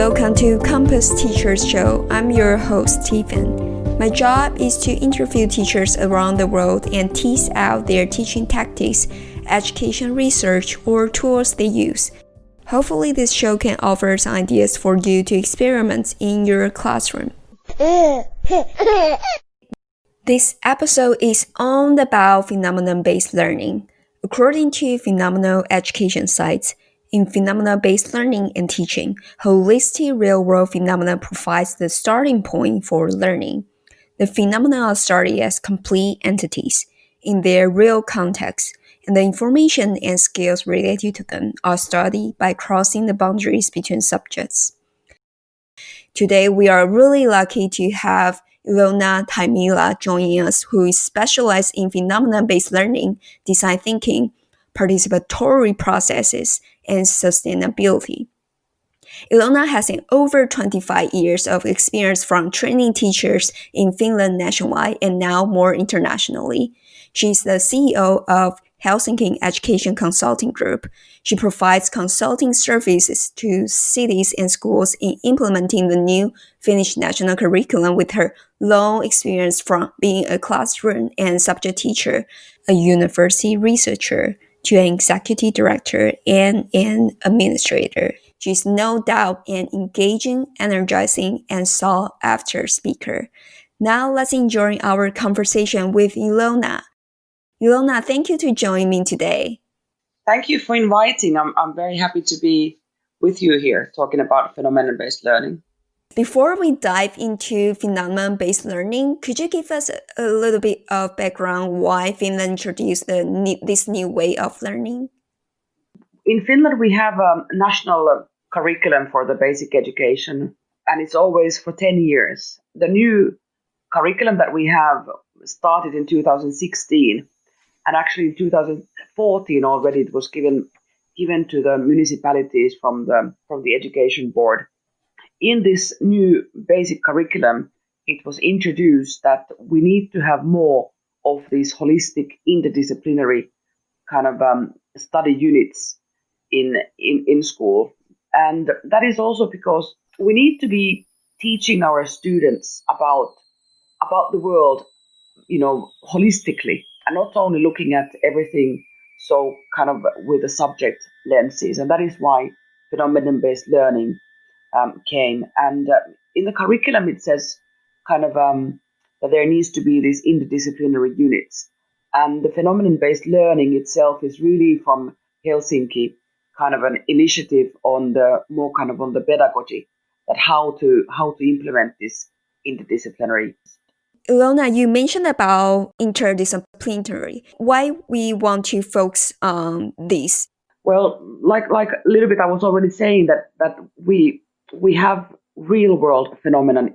Welcome to Campus Teachers Show. I'm your host, Stephen. My job is to interview teachers around the world and tease out their teaching tactics, education research, or tools they use. Hopefully, this show can offer some ideas for you to experiment in your classroom. This episode is all about phenomenon-based learning. According to phenomenal education sites, in phenomenon-based learning and teaching, holistic real-world phenomena provides the starting point for learning. The phenomena are studied as complete entities in their real context, and the information and skills related to them are studied by crossing the boundaries between subjects. Today, we are really lucky to have Ilona Taimela joining us, who is specialized in phenomenon-based learning, design thinking, participatory processes, and sustainability. Ilona has over 25 years of experience from training teachers in Finland nationwide and now more internationally. She's the CEO of Helsinki Education Consulting Group. She provides consulting services to cities and schools in implementing the new Finnish National Curriculum with her long experience from being a classroom and subject teacher, a university researcher, to an executive director and an administrator. She's no doubt an engaging, energizing, and sought-after speaker. Now let's enjoy our conversation with Ilona. Ilona, thank you to join me today. Thank you for inviting. I'm very happy to be with you here talking about phenomenon-based learning. Before we dive into phenomenon-based learning, could you give us a little bit of background why Finland introduced this new way of learning? In Finland, we have a national curriculum for the basic education, and it's always for 10 years. The new curriculum that we have started in 2016, and actually in 2014 already it was given to the municipalities from the education board. In this new basic curriculum, it was introduced that we need to have more of these holistic, interdisciplinary kind of study units in school. And that is also because we need to be teaching our students about the world, holistically, and not only looking at everything so kind of with the subject lenses. And that is why phenomenon-based learning came. And in the curriculum, it says kind of that there needs to be these interdisciplinary units. And the phenomenon-based learning itself is really from Helsinki, kind of an initiative on the pedagogy, that how to implement this interdisciplinary. Ilona, you mentioned about interdisciplinary. Why we want to focus on this? Well, like a little bit, I was already saying that we have real world phenomenon,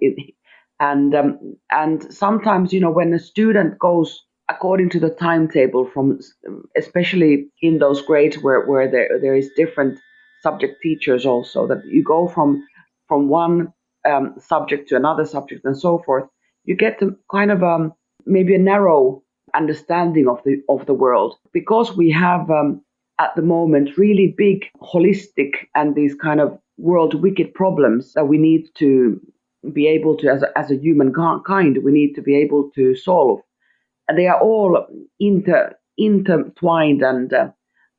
and sometimes when a student goes according to the timetable from, especially in those grades where there is different subject teachers also, that you go from one subject to another subject and so forth, you get to kind of maybe a narrow understanding of the world, because we have at the moment really big holistic and these kind of world wicked problems that we need to be able to, as a human kind, we need to be able to solve. And they are all intertwined and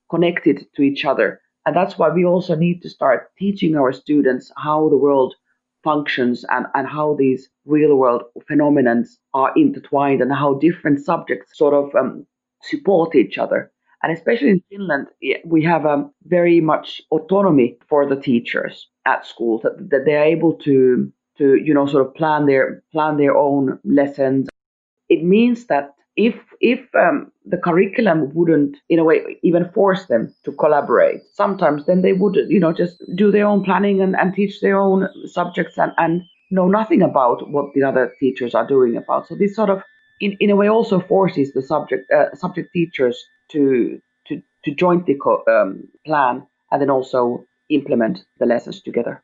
connected to each other. And that's why we also need to start teaching our students how the world functions and how these real world phenomena are intertwined and how different subjects sort of support each other. And especially in Finland, we have very much autonomy for the teachers at schools, that they are able to sort of plan their own lessons. It means that if the curriculum wouldn't, in a way, even force them to collaborate, sometimes then they would, just do their own planning and teach their own subjects and know nothing about what the other teachers are doing about. So this sort of, in a way, also forces the subject teachers to jointly plan and then also implement the lessons together.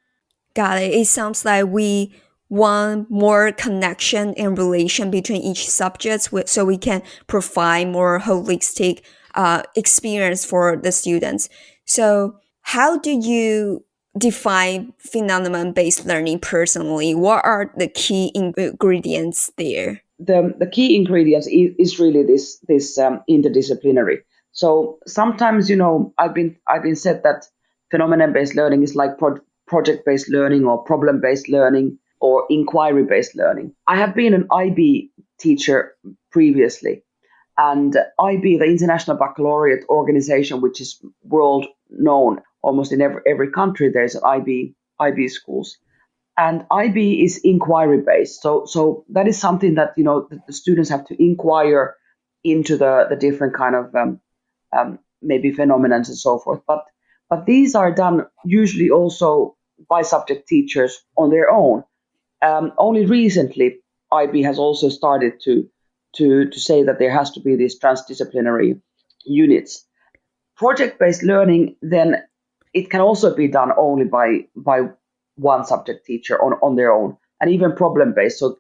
Got it. It sounds like we want more connection and relation between each subject, so we can provide more holistic experience for the students. So how do you define phenomenon-based learning personally, what are the key ingredients there? The key ingredients is really this interdisciplinary. So sometimes, I've been said that phenomenon-based learning is like project-based learning or problem-based learning or inquiry-based learning. I have been an IB teacher previously, and IB, the International Baccalaureate Organization, which is world known almost in every country, there's an IB schools. And IB is inquiry based. So that is something that, the students have to inquire into the different kind of maybe phenomena and so forth. But these are done usually also by subject teachers on their own. Only recently, IB has also started to say that there has to be these transdisciplinary units. Project-based learning, then it can also be done only by one subject teacher on their own, and even problem-based. So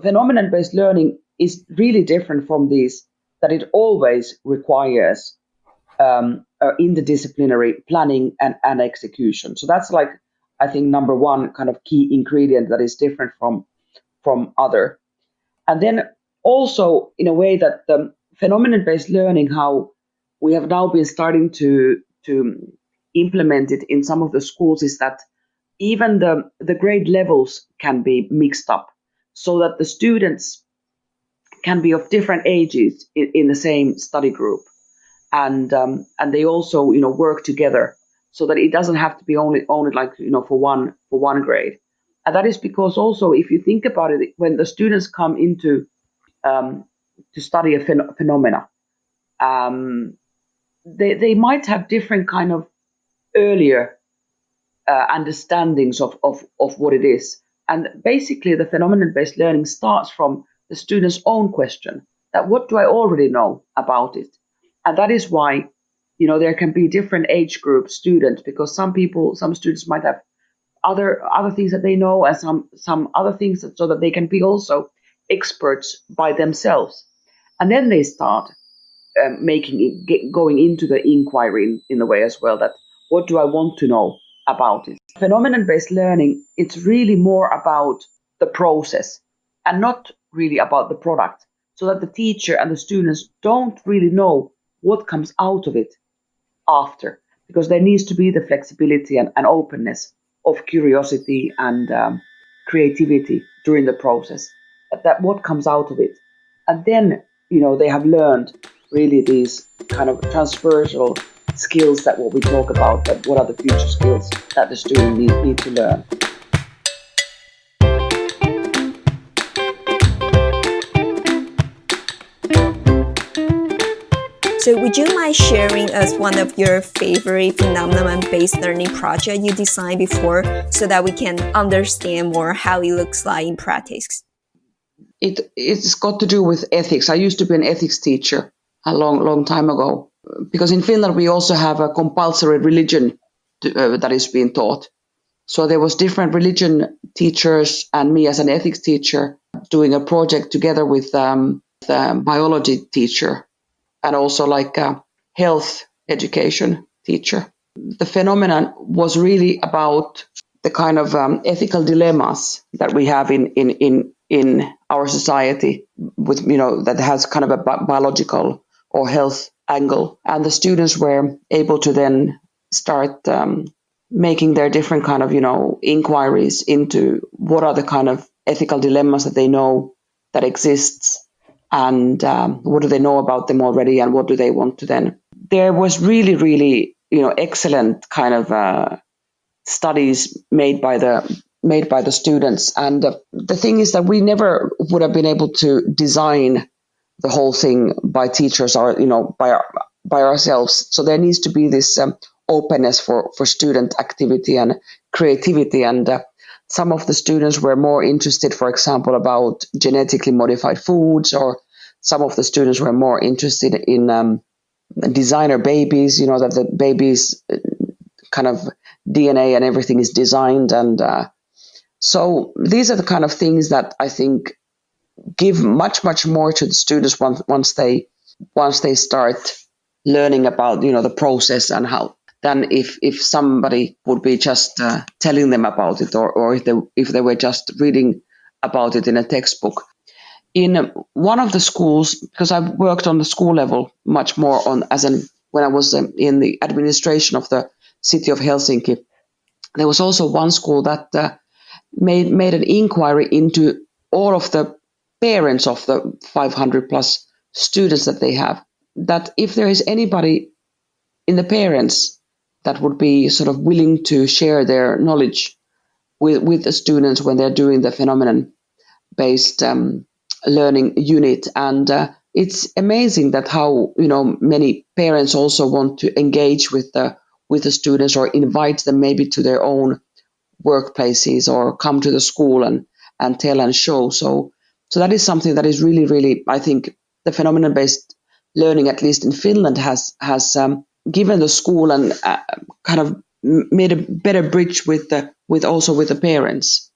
phenomenon-based learning is really different from these, that it always requires interdisciplinary planning and execution. So that's like, I think, number one kind of key ingredient that is different from other. And then also in a way that the phenomenon-based learning, how we have now been starting to implement it in some of the schools, is that even the grade levels can be mixed up so that the students can be of different ages in the same study group, and they also work together, so that it doesn't have to be only like for one grade. And that is because also, if you think about it, when the students come into to study a phenomena, they might have different kind of earlier understandings of what it is. And basically, the phenomenon-based learning starts from the student's own question, that what do I already know about it? And that is why, there can be different age group students, because some students might have other things that they know, and some other things, so that they can be also experts by themselves. And then they start going into the inquiry in the way as well, that what do I want to know about it? Phenomenon-based learning, it's really more about the process and not really about the product, so that the teacher and the students don't really know what comes out of it after, because there needs to be the flexibility and openness of curiosity and creativity during the process, that what comes out of it. And then, they have learned really these kind of transversal skills, that what we talk about, that what are the future skills that the student need to learn. So would you mind sharing us one of your favorite phenomenon-based learning project you designed before, so that we can understand more how it looks like in practice? It's got to do with ethics. I used to be an ethics teacher a long time ago, because in Finland we also have a compulsory religion that is being taught. So there was different religion teachers and me as an ethics teacher doing a project together with the biology teacher, and also like a health education teacher. The phenomenon was really about the kind of ethical dilemmas that we have in our society, with that has kind of a biological or health angle. And the students were able to then start making their different kind of inquiries into what are the kind of ethical dilemmas that they know that exists, and what do they know about them already, and what do they want to then. There was really excellent kind of studies made by the students, and the thing is that we never would have been able to design the whole thing by teachers or by ourselves. So there needs to be this openness for student activity and creativity, and some of the students were more interested, for example, about genetically modified foods, or some of the students were more interested in designer babies, that the babies kind of DNA and everything is designed. And so these are the kind of things that I think give much more to the students once they start learning about the process and how than if somebody would be just telling them about it, or if they were just reading about it in a textbook. In one of the schools, because I've worked on the school level much more when I was in the administration of the city of Helsinki, there was also one school that made an inquiry into all of the parents of the 500 plus students that they have, that if there is anybody in the parents that would be sort of willing to share their knowledge with the students when they're doing the phenomenon-based learning unit. And it's amazing that how many parents also want to engage with the students, or invite them maybe to their own workplaces, or come to the school and tell and show. So that is something that is really, really, I think, the phenomenon-based learning, at least in Finland, has given the school and kind of made a better bridge with the parents.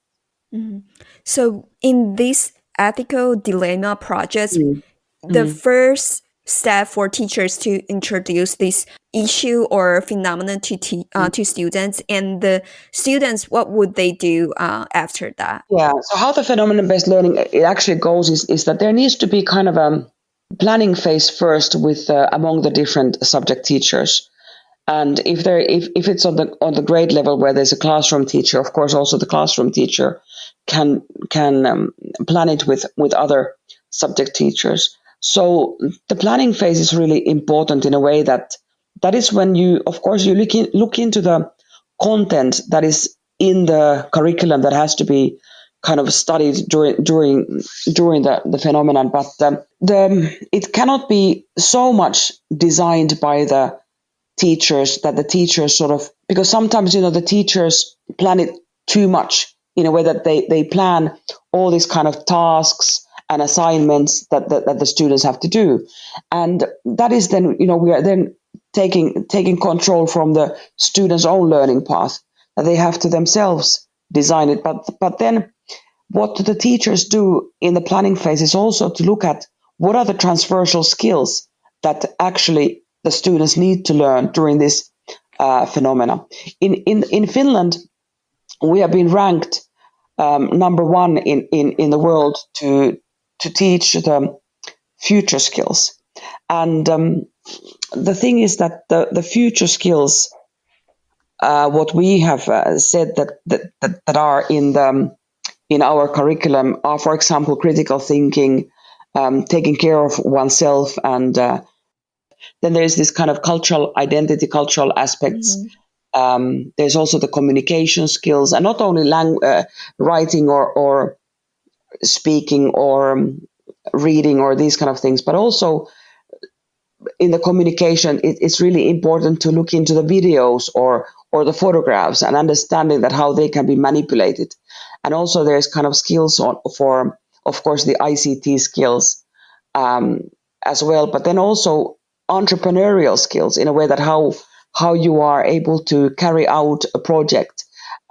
Mhm. So in this ethical dilemma projects, Mm. the first step for teachers to introduce this issue or phenomenon to students, and the students, what would they do after that? Yeah. So how the phenomenon-based learning it actually goes is that there needs to be kind of a planning phase first with among the different subject teachers. And if it's on the grade level where there's a classroom teacher, of course, also the classroom teacher can plan it with other subject teachers. So the planning phase is really important in a way that is when you look into the content that is in the curriculum that has to be kind of studied during the phenomenon, but it cannot be so much designed by the teachers that the teachers sort of, because sometimes the teachers plan it too much in a way that they plan all these kind of tasks and assignments that the students have to do, and that is then we are then taking control from the students' own learning path, that they have to themselves design it. But then what the teachers do in the planning phase is also to look at what are the transversal skills that actually the students need to learn during this phenomena. In Finland, we have been ranked number one in the world to teach the future skills. And the thing is that the future skills, what we have said that are in our curriculum are, for example, critical thinking, taking care of oneself, and then there's this kind of cultural identity, cultural aspects. There's also the communication skills, and not only writing or speaking or reading or these kind of things, but also in the communication, it's really important to look into the videos or the photographs and understanding that how they can be manipulated. And also there's kind of skills for, of course, the ICT skills as well, but then also entrepreneurial skills in a way that how you are able to carry out a project.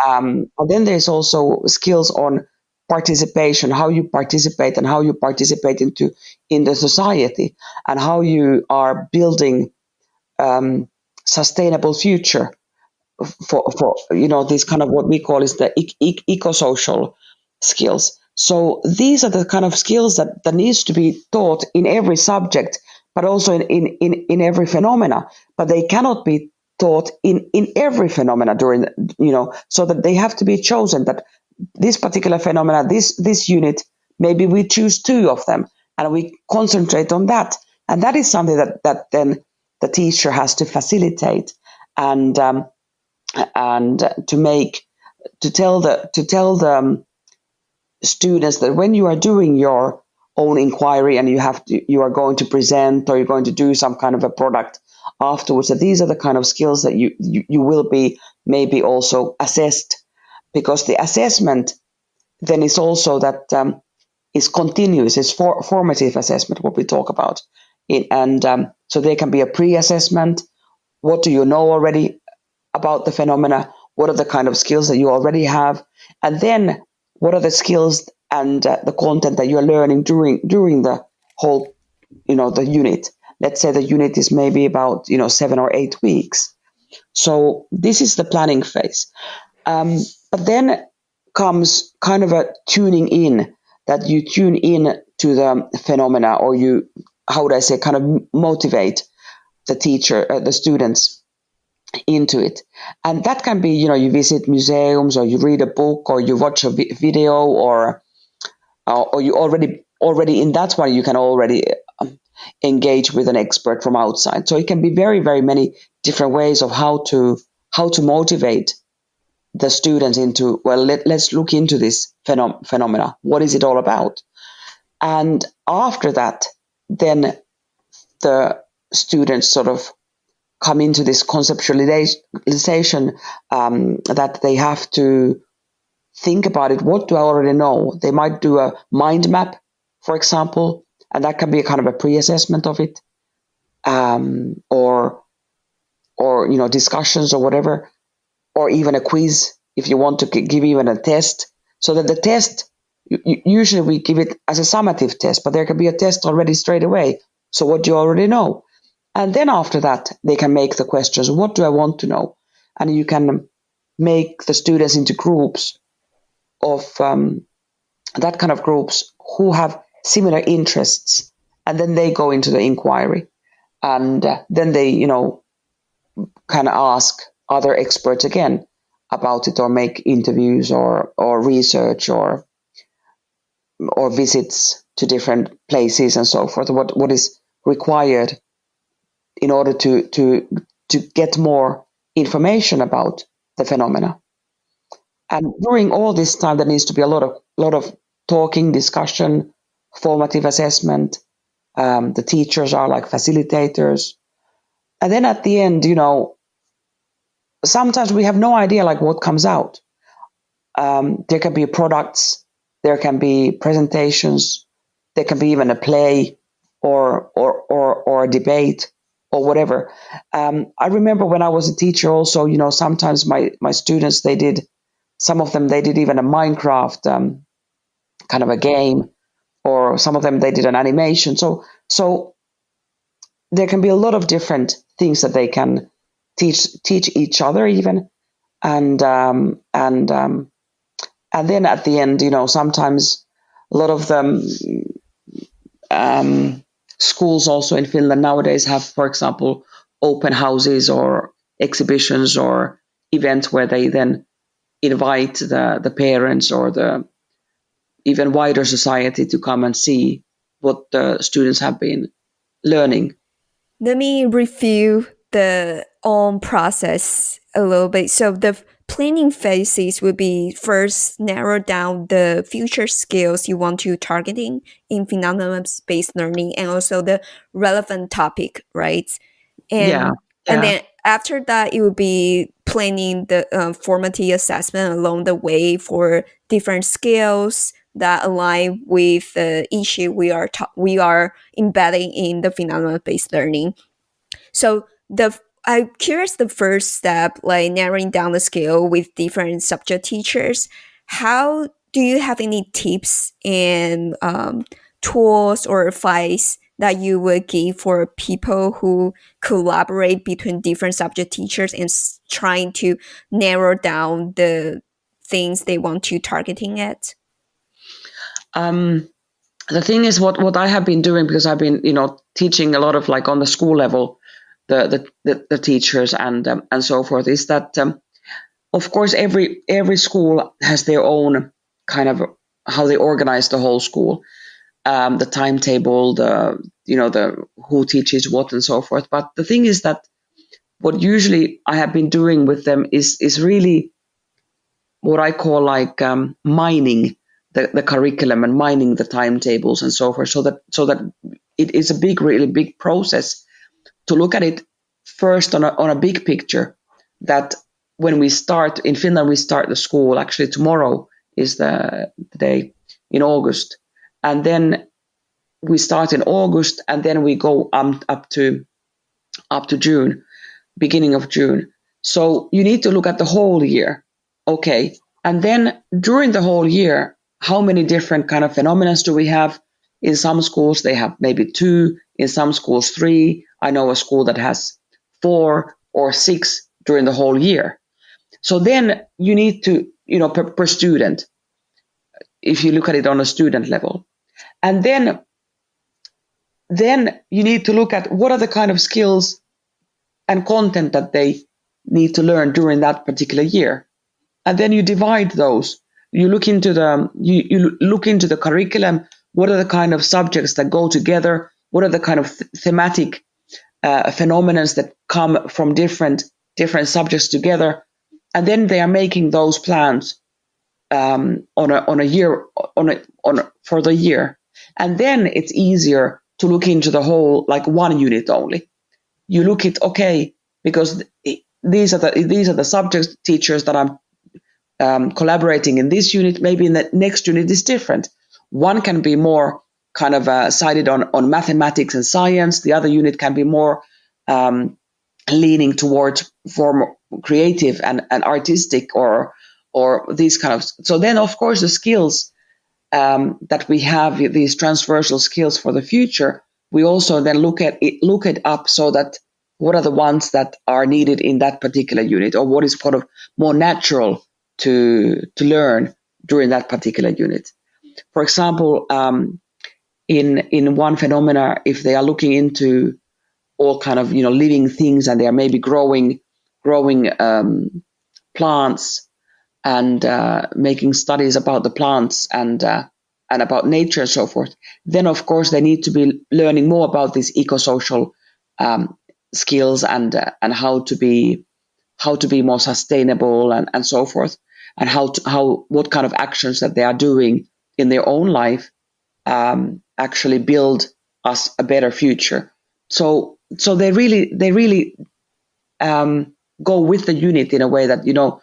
And then there's also skills on participation, how you participate and how you participate in the society, and how you are building sustainable future for this kind of what we call is the eco-social skills. So these are the kind of skills that needs to be taught in every subject, but also in every phenomena. But they cannot be taught in every phenomena during so that they have to be chosen, that this particular phenomena, this unit, maybe we choose two of them and we concentrate on that. And that is something that then the teacher has to facilitate and to tell the students that when you are doing your own inquiry and you are going to present or you're going to do some kind of a product afterwards, that these are the kind of skills that you will be maybe also assessed, because the assessment then is also that is continuous, it's formative assessment, what we talk about. So there can be a pre-assessment. What do you know already about the phenomena? What are the kind of skills that you already have? And then what are the skills and the content that you are learning during the whole, the unit? Let's say the unit is maybe about 7 or 8 weeks. So this is the planning phase. But then comes kind of a tuning in, that you tune in to the phenomena, or you, how would I say, kind of motivate the teacher, the students into it. And that can be, you visit museums, or you read a book, or you watch a video, or you already in that one, you can already engage with an expert from outside. So it can be very, very many different ways of how to motivate the students into, well, let's look into this phenomena. What is it all about? And after that, then the students sort of come into this conceptualization, that they have to think about it. What do I already know? They might do a mind map, for example, and that can be a kind of a pre-assessment of it, or discussions or whatever, or even a quiz if you want to give even a test. So that the test, usually we give it as a summative test, but there can be a test already straight away. So what do you already know? And then after that, they can make the questions, what do I want to know? And you can make the students into groups of that kind of groups who have similar interests. And then they go into the inquiry. And then they, kind of ask other experts again about it, or make interviews, or research, or visits to different places and so forth. What is required in order to get more information about the phenomena. And during all this time, there needs to be a lot of talking, discussion, formative assessment. The teachers are like facilitators. And then at the end, sometimes we have no idea like what comes out. There can be products, there can be presentations, there can be even a play, or a debate, or whatever. I remember when I was a teacher also, sometimes my students, some of them did even a Minecraft kind of a game, or some of them they did an animation. So there can be a lot of different things that they can teach each other even, and then at the end, sometimes a lot of them schools also in Finland nowadays have, for example, open houses or exhibitions or events where they then invite the parents or the even wider society to come and see what the students have been learning. Let me review the process a little bit. So the planning phases would be first narrow down the future skills you want to targeting in phenomenon-based learning, and also the relevant topic, right? Yeah. And then after that, it would be planning the formative assessment along the way for different skills that align with the issue we are embedding in the phenomenon-based learning. So I'm curious, the first step, like narrowing down the skill with different subject teachers. How do you have any tips and tools or advice that you would give for people who collaborate between different subject teachers and trying to narrow down the things they want to targeting at? The thing is, what I have been doing, because I've been teaching a lot of like on the school level, the teachers and so forth, is that of course every school has their own kind of how they organize the whole school, the timetable, the who teaches what and so forth. But the thing is that what usually I have been doing with them is really what I call like mining the curriculum and mining the timetables and so forth, so that it is a really big process to look at it first on a big picture. That when we start in Finland, we start the school. Actually, tomorrow is the day in August, and then we start in August, and then we go up to June, beginning of June. So you need to look at the whole year, okay? And then during the whole year, how many different kind of phenomena do we have? In some schools, they have maybe 2. In some schools, 3. I know a school that has 4 or 6 during the whole year. So then you need to, per student, if you look at it on a student level. And then you need to look at what are the kind of skills and content that they need to learn during that particular year. And then you divide those. You look into the curriculum. What are the kind of subjects that go together? What are the kind of thematic phenomena that come from different subjects together? And then they are making those plans for the year. And then it's easier to look into the whole, like one unit only. You look at, okay, because these are the subject teachers that I'm collaborating in this unit. Maybe in the next unit is different. One can be more kind of sided on mathematics and science. The other unit can be more leaning towards more creative and artistic or these kind of. So then, of course, the skills that we have, these transversal skills for the future, we also then look it up so that what are the ones that are needed in that particular unit, or what is kind of more natural to learn during that particular unit. For example, in one phenomena, if they are looking into all kind of living things, and they are maybe growing plants and making studies about the plants and about nature and so forth, then of course they need to be learning more about these eco-social skills and how to be more sustainable and so forth, and what kind of actions that they are doing in their own life actually build us a better future. So they really go with the unit in a way that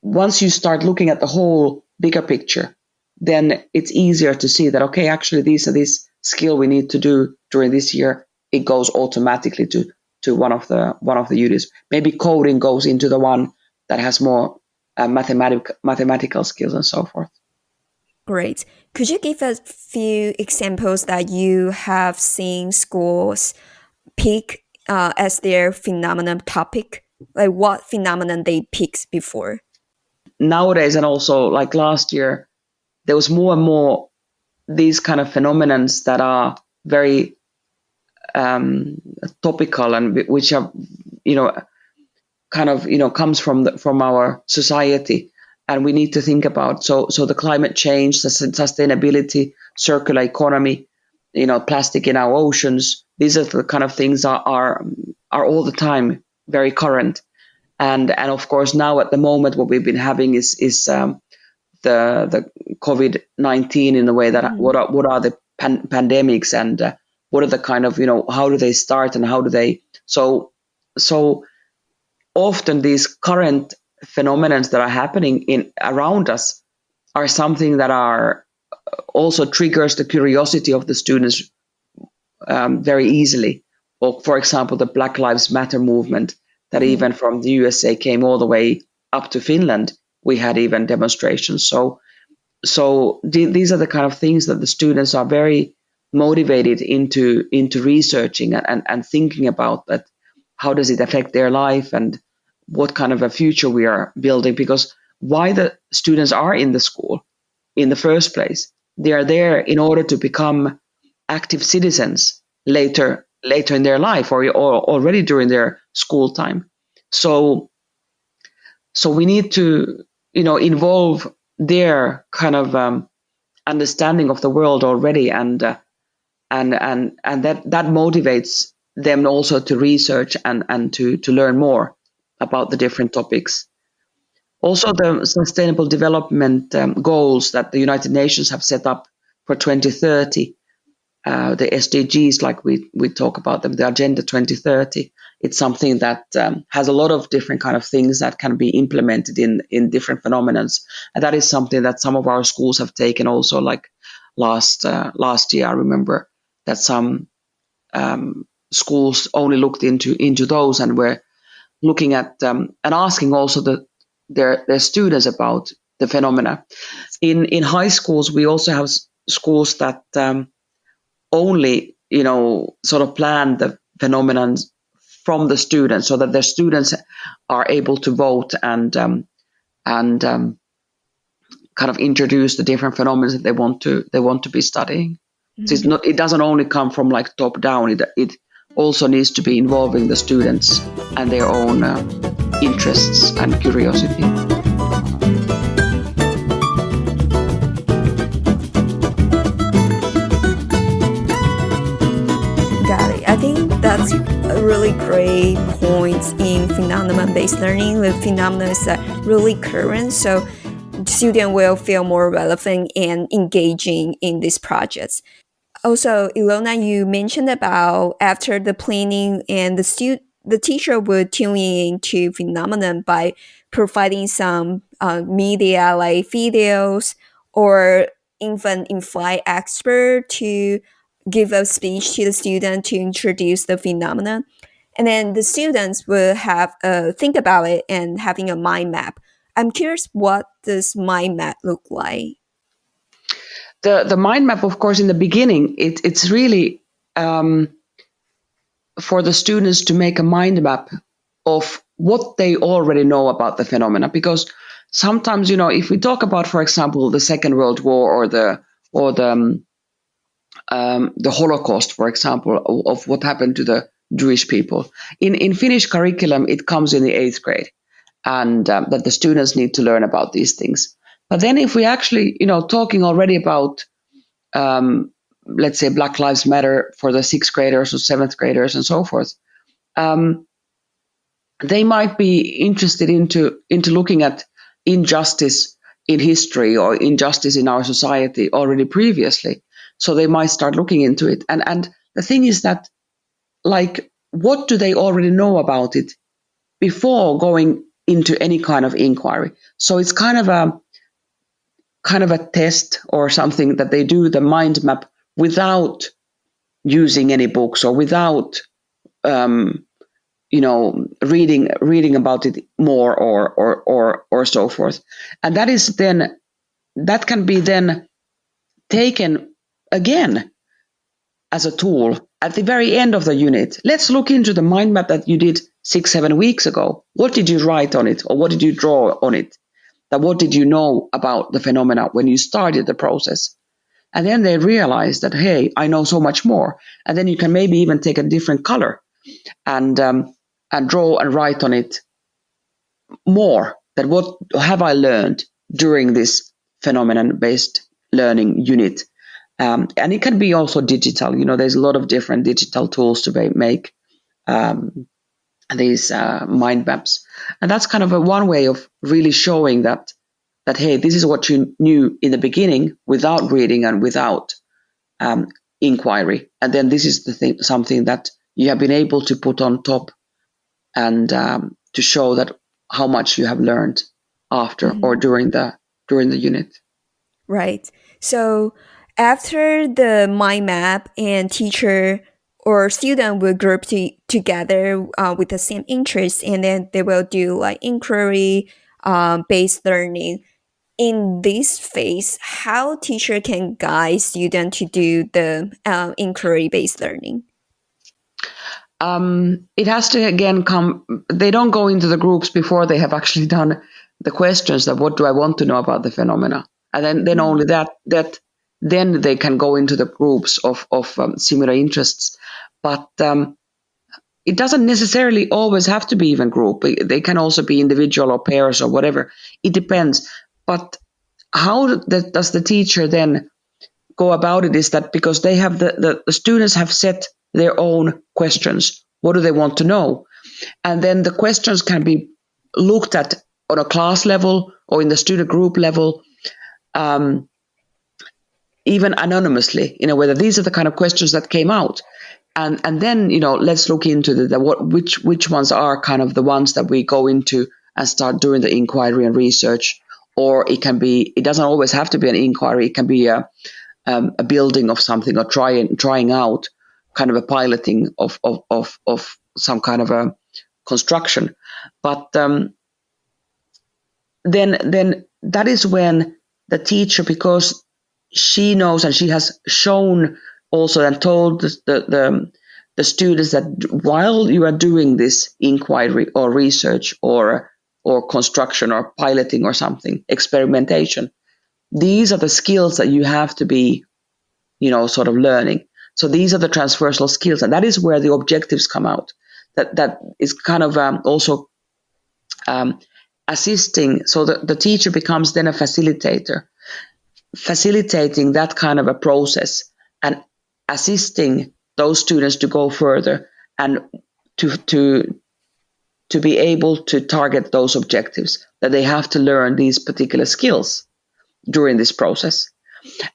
once you start looking at the whole bigger picture, then it's easier to see that, okay, actually this skill we need to do during this year, it goes automatically to one of the units. Maybe coding goes into the one that has more mathematical skills and so forth. Great. Could you give a few examples that you have seen schools pick as their phenomenon topic? Like what phenomenon they picked before? Nowadays, and also like last year, there was more and more these kind of phenomenons that are very topical and which are comes from our society, and we need to think about so the climate change, the sustainability, circular economy, plastic in our oceans. These are the kind of things are all the time very current, and of course now at the moment what we've been having is the COVID-19 in the way that what are the pandemics, and what are the kind of how do they start and how do they so often these current phenomena that are happening around us are something that are also triggers the curiosity of the students very easily. Or for example, the Black Lives Matter movement that even from the USA came all the way up to Finland. We had even demonstrations. So these are the kind of things that the students are very motivated into researching and thinking about, that how does it affect their life and what kind of a future we are building. Because why the students are in the school in the first place, they are there in order to become active citizens later in their life or already during their school time. So we need to involve their kind of understanding of the world already, and that motivates them also to research and to learn more about the different topics. Also, the Sustainable Development Goals that the United Nations have set up for 2030, the SDGs, like we talk about them, the Agenda 2030. It's something that has a lot of different kind of things that can be implemented in different phenomena, and that is something that some of our schools have taken also. Like last year, I remember that some schools only looked into those and were looking at and asking also their students about the phenomena. In high schools, we also have schools that only sort of plan the phenomenon from the students, so that the students are able to vote and kind of introduce the different phenomena that they want to be studying. So it doesn't only come from like top down. It also needs to be involving the students and their own interests and curiosity. Got it. I think that's a really great point in phenomenon-based learning. The phenomenon is really current, so students will feel more relevant and engaging in these projects. Also, Ilona, you mentioned about after the planning and the teacher would tune in to phenomenon by providing some media like videos or even invite expert to give a speech to the student to introduce the phenomenon. And then the students will have think about it and having a mind map. I'm curious, what does mind map look like? The mind map, of course, in the beginning, it's really for the students to make a mind map of what they already know about the phenomena. Because sometimes, if we talk about, for example, the Second World War or the Holocaust, for example, of what happened to the Jewish people, in Finnish curriculum, it comes in the 8th grade, and that the students need to learn about these things. But then if we actually, talking already about, let's say, Black Lives Matter for the 6th graders or 7th graders and so forth, they might be interested into looking at injustice in history or injustice in our society already previously. So they might start looking into it. And the thing is that, like, what do they already know about it before going into any kind of inquiry? So it's kind of a test or something that they do the mind map without using any books or without reading about it more or so forth. And that can be then taken again as a tool at the very end of the unit. Let's look into the mind map that you did 6-7 weeks ago. What did you write on it, or what did you draw on it? That what did you know about the phenomena when you started the process? And then they realize that, hey, I know so much more. And then you can maybe even take a different color and draw and write on it more. That what have I learned during this phenomenon-based learning unit? And it can be also digital. There's a lot of different digital tools to make these mind maps. And that's kind of one way of really showing that, hey, this is what you knew in the beginning without reading and without inquiry. And then this is something that you have been able to put on top and to show that how much you have learned after or during the unit. Right. So after the mind map and teacher or student will group together with the same interest, and then they will do like inquiry based learning. In this phase, how teacher can guide student to do the inquiry based learning? It has to again come. They don't go into the groups before they have actually done the questions that what do I want to know about the phenomena, and then only that then they can go into the groups of similar interests. But it doesn't necessarily always have to be even group. They can also be individual or pairs or whatever. It depends. But how does the teacher then go about it is that because they have the students have set their own questions. What do they want to know? And then the questions can be looked at on a class level or in the student group level, even anonymously, whether these are the kind of questions that came out. And then, let's look into which ones are kind of the ones that we go into and start doing the inquiry and research. Or it doesn't always have to be an inquiry. It can be a building of something or trying out kind of a piloting of some kind of a construction. But then that is when the teacher, because she knows and she has shown also and told the the students that while you are doing this inquiry or research or construction or piloting or something, experimentation, these are the skills that you have to be, sort of learning. So these are the transversal skills, and that is where the objectives come out. That is kind of also assisting. So the teacher becomes then a facilitator, facilitating that kind of a process and assisting those students to go further and to be able to target those objectives, that they have to learn these particular skills during this process.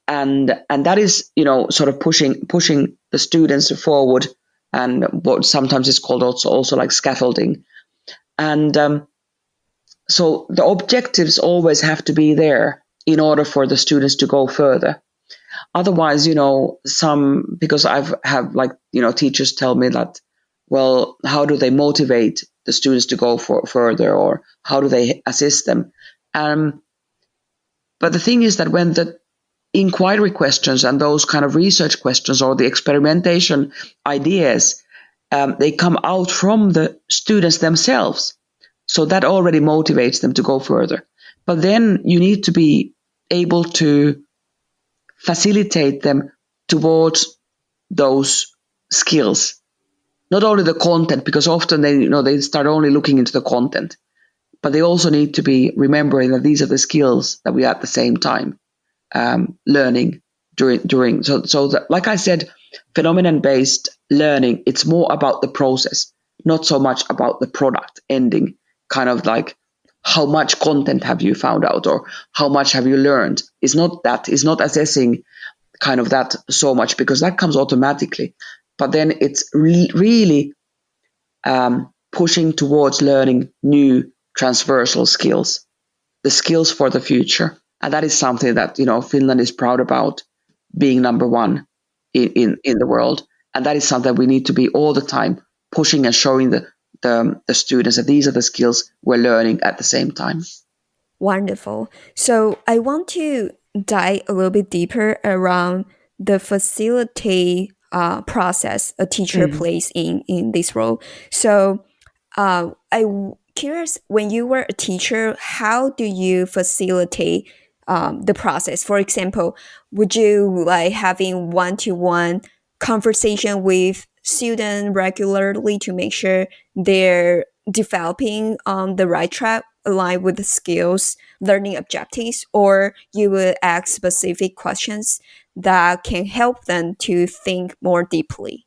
And that is, sort of pushing the students forward, and what sometimes is called also like scaffolding. And so the objectives always have to be there in order for the students to go further. Otherwise, because I've have teachers tell me that, well, how do they motivate the students to go further, or how do they assist them? But the thing is that when the inquiry questions and those kind of research questions or the experimentation ideas, they come out from the students themselves. So that already motivates them to go further. But then you need to be able to facilitate them towards those skills. Not only the content, because often they start only looking into the content, but they also need to be remembering that these are the skills that we are at the same time learning during. So that, like I said, phenomenon-based learning, it's more about the process, not so much about the product ending, kind of like how much content have you found out or how much have you learned. It's not assessing kind of that so much, because that comes automatically. But then it's really pushing towards learning new transversal skills, the skills for the future. And that is something that, Finland is proud about, being number one in the world. And that is something we need to be all the time pushing and showing the students that these are the skills we're learning at the same time. Wonderful. So I want to dive a little bit deeper around the facilitate process a teacher plays in this role. So I'm curious, when you were a teacher, how do you facilitate the process? For example, would you like having one-to-one conversation with students regularly to make sure they're developing on the right track, aligned with the skills, learning objectives, or you would ask specific questions that can help them to think more deeply?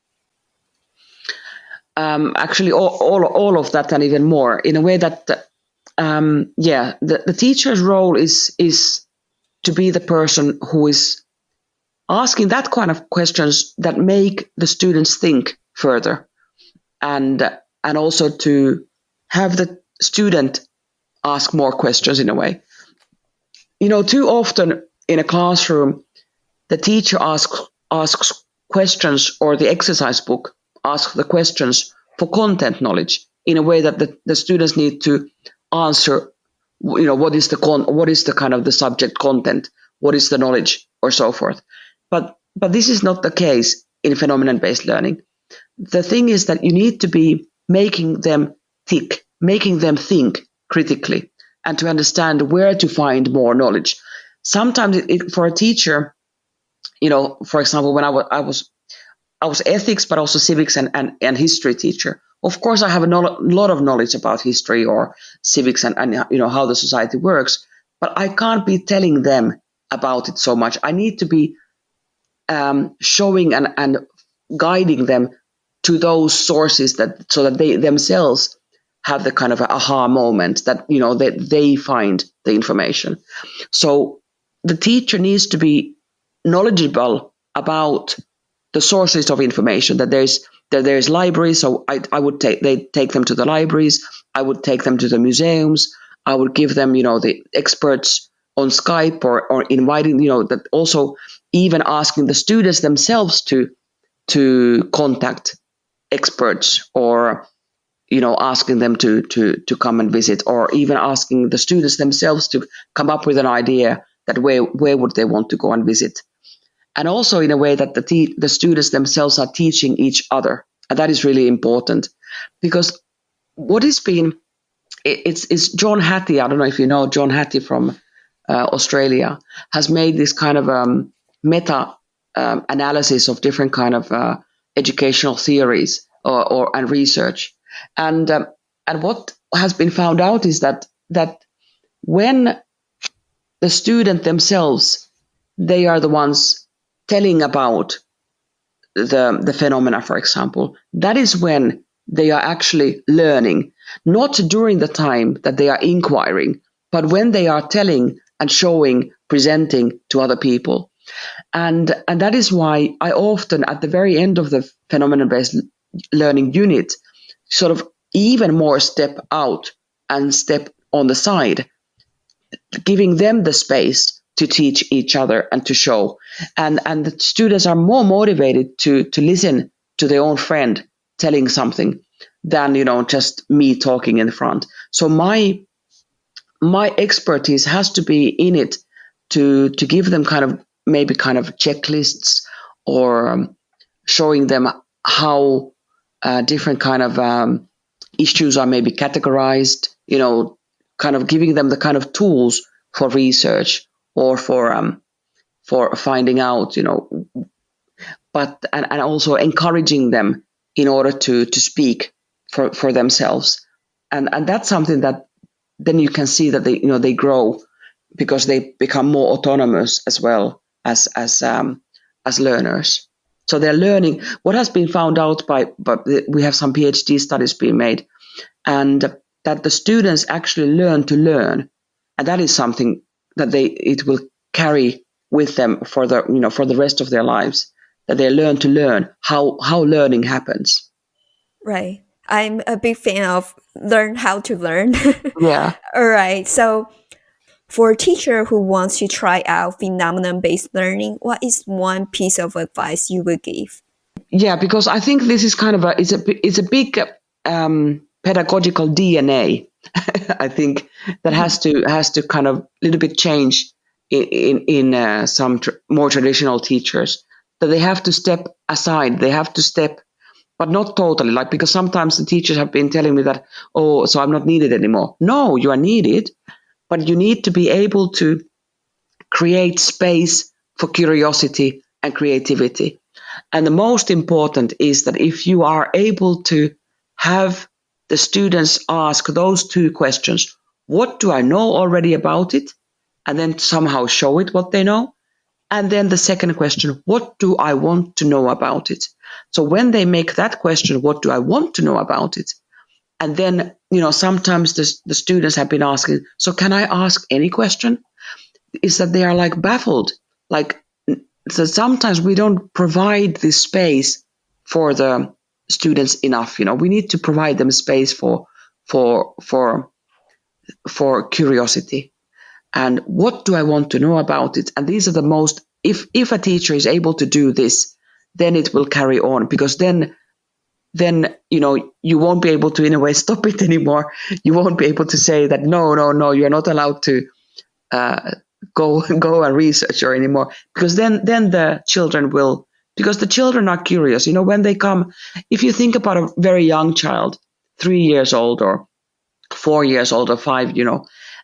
Actually, all of that and even more, in a way that, the teacher's role is to be the person who is asking that kind of questions that make the students think further, and also to have the student ask more questions in a way. Too often in a classroom, the teacher asks questions, or the exercise book asks the questions for content knowledge, in a way that the students need to answer, what is the kind of the subject content, what is the knowledge, or so forth. But this is not the case in phenomenon-based learning. The thing is that you need to be making them think critically, and to understand where to find more knowledge. Sometimes for a teacher, for example, when I was ethics, but also civics and history teacher. Of course, I have a lot of knowledge about history or civics and how the society works, but I can't be telling them about it so much. I need to be showing and guiding them to those sources, so that they themselves have the kind of aha moment, that that they find the information. So the teacher needs to be knowledgeable about the sources of information, that there's libraries. So I would take them to the libraries. I would take them to the museums. I would give them, the experts on Skype, or inviting, that also even asking the students themselves to contact experts, or, asking them to come and visit, or even asking the students themselves to come up with an idea that where would they want to go and visit. And also in a way that the students themselves are teaching each other. And that is really important, because what has been, it's John Hattie, I don't know if you know John Hattie from Australia, has made this kind of meta analysis of different kind of educational theories and research. And what has been found out is that when the student themselves, they are the ones telling about the phenomena, for example, that is when they are actually learning, not during the time that they are inquiring, but when they are telling and showing, presenting to other people. And that is why I often, at the very end of the phenomenon-based learning unit, sort of even more step out and step on the side, giving them the space to teach each other and to show. And the students are more motivated to listen to their own friend telling something than, just me talking in front. So my expertise has to be in it to give them maybe checklists, or showing them how different kind of issues are maybe categorized, giving them the kind of tools for research or for finding out, but and also encouraging them in order to speak for themselves. And that's something that then you can see that they grow, because they become more autonomous as well as learners. So they're learning. What has been found out but we have some PhD studies being made, and that the students actually learn to learn, and that is something that it will carry with them for the rest of their lives. That they learn to learn how learning happens. Right. I'm a big fan of learn how to learn. Yeah. All right. So for a teacher who wants to try out phenomenon-based learning, what is one piece of advice you would give? Yeah, because I think this is it's a big pedagogical DNA. I think that has to kind of little bit change in some more traditional teachers, that they have to step aside. They have to step, but not totally. Because sometimes the teachers have been telling me that, oh, so I'm not needed anymore. No, you are needed, but you need to be able to create space for curiosity and creativity. And the most important is that if you are able to have the students ask those two questions, what do I know already about it? And then somehow show it what they know. And then the second question, what do I want to know about it? So when they make that question, what do I want to know about it? And then, sometimes the students have been asking, so can I ask any question? Is that they are baffled. So sometimes we don't provide this space for the students enough. We need to provide them space for curiosity. And what do I want to know about it? And these are the most, if a teacher is able to do this, then it will carry on, because then you won't be able to in a way stop it anymore. You won't be able to say that no, you're not allowed to go and research or anymore, because then the children will, because the children are curious. When they come, if you think about a very young child, 3 years old or 4 years old or 5,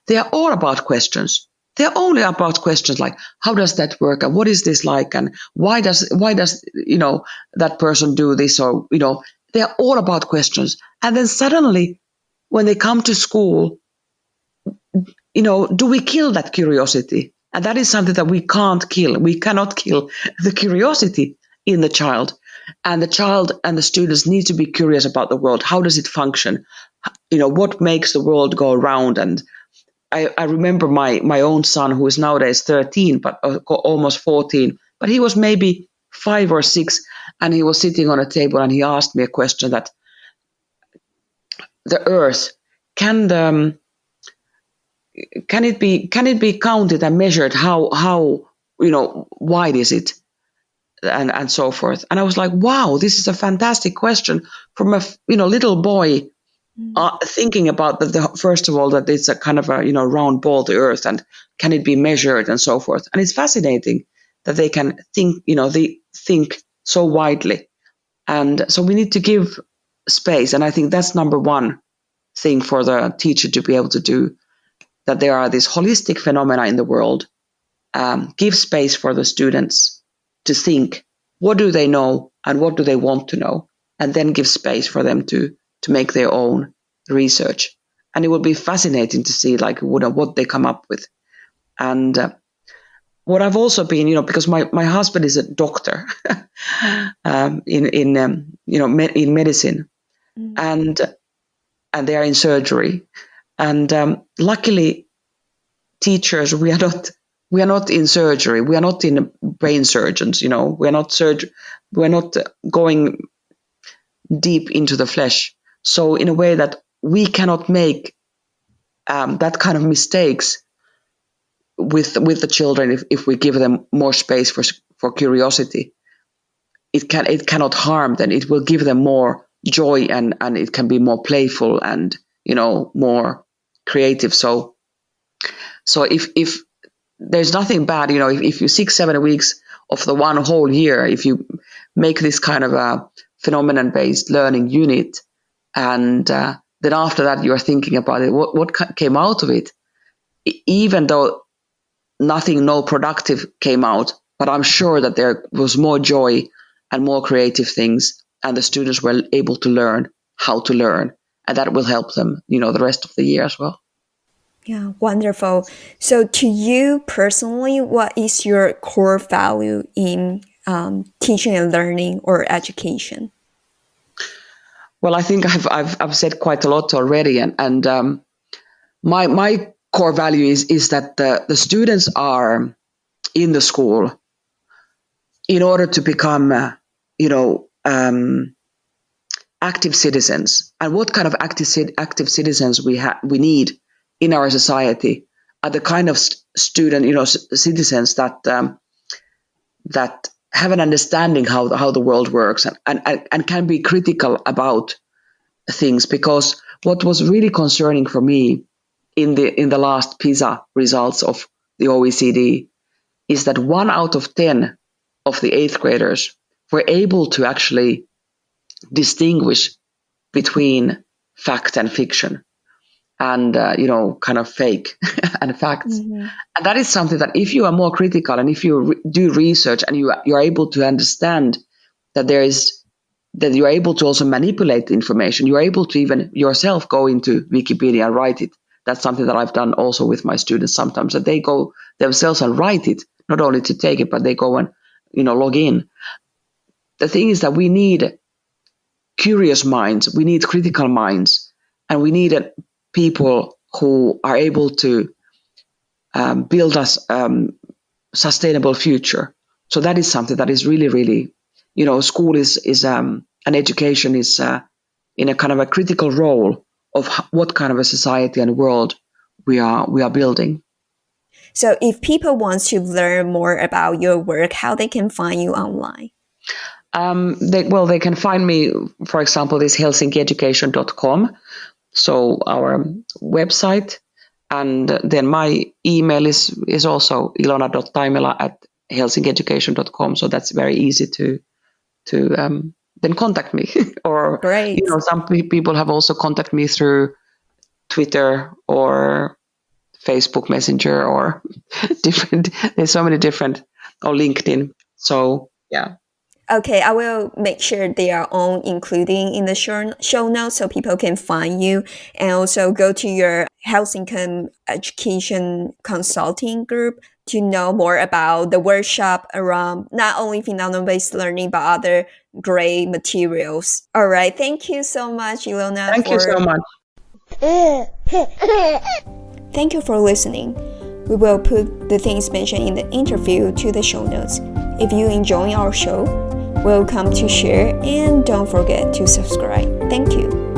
they are all about questions. They're only about questions like, how does that work, and what is this like, and why does that person do this, or they're all about questions. And then suddenly, when they come to school, do we kill that curiosity? And that is something that we can't kill. We cannot kill the curiosity in the child. And the child and the students need to be curious about the world. How does it function? What makes the world go around? And I remember my own son, who is nowadays 13, but almost 14, but he was maybe 5 or 6, and he was sitting on a table, and he asked me a question that the Earth, can it be counted and measured? How wide is it, and so forth? And I was like, wow, this is a fantastic question from a little boy, thinking about that. First of all, that it's a kind of a round ball, the Earth, and can it be measured and so forth. And it's fascinating that they can think, they think so widely. And so we need to give space. And I think that's number one thing for the teacher to be able to do, that there are these holistic phenomena in the world. Give space for the students to think, what do they know and what do they want to know? And then give space for them to make their own research. And it will be fascinating to see like what they come up with. And what I've also been, because my husband is a doctor in medicine, and they are in surgery. And luckily, teachers, we are not in surgery. We are not in brain surgeons. We are not going deep into the flesh. So in a way that we cannot make that kind of mistakes with the children if we give them more space for curiosity. It cannot harm them. It will give them more joy, and it can be more playful and more creative. So if there's nothing bad, if you 6-7 weeks of the one whole year, if you make this kind of a phenomenon-based learning unit, and then after that you're thinking about it, what came out of it, even though no productive came out, but I'm sure that there was more joy and more creative things, and the students were able to learn how to learn, and that will help them, the rest of the year as well. Yeah, wonderful. So to you personally, what is your core value in teaching and learning or education? Well, I think I've said quite a lot already, and my core value is that the students are in the school in order to become, active citizens. And what kind of active citizens we need in our society are the kind of student, citizens that have an understanding how the world works and can be critical about things. Because what was really concerning for me in the last PISA results of the OECD is that 1 out of 10 of the 8th graders were able to actually distinguish between fact and fiction, and kind of fake and facts. Mm-hmm. And that is something that if you are more critical, and if you do research, and you're able to understand that that you're able to also manipulate the information, you're able to even yourself go into Wikipedia and write it. That's something that I've done also with my students sometimes, that they go themselves and write it, not only to take it, but they go and log in. The thing is that we need curious minds, we need critical minds, and we need people who are able to build us sustainable future. So that is something that is really, really, school is and education is in a kind of a critical role of what kind of a society and world we are building. So if people want to learn more about your work, how they can find you online? They can find me, for example, this helsinkieducation.com, so our website, and then my email is also ilona.taimela@helsinkieducation.com, so that's very easy to then contact me. Or Great. Some people have also contacted me through Twitter or Facebook Messenger or there's so many different, or LinkedIn. So yeah. Okay, I will make sure they are all including in the show notes so people can find you, and also go to your Helsinki Education Consulting Group to know more about the workshop around not only phenomenon-based learning, but other great materials. All right, thank you so much, Ilona. Thank you so much. Thank you for listening. We will put the things mentioned in the interview to the show notes. If you enjoy our show, welcome to share, and don't forget to subscribe. Thank you.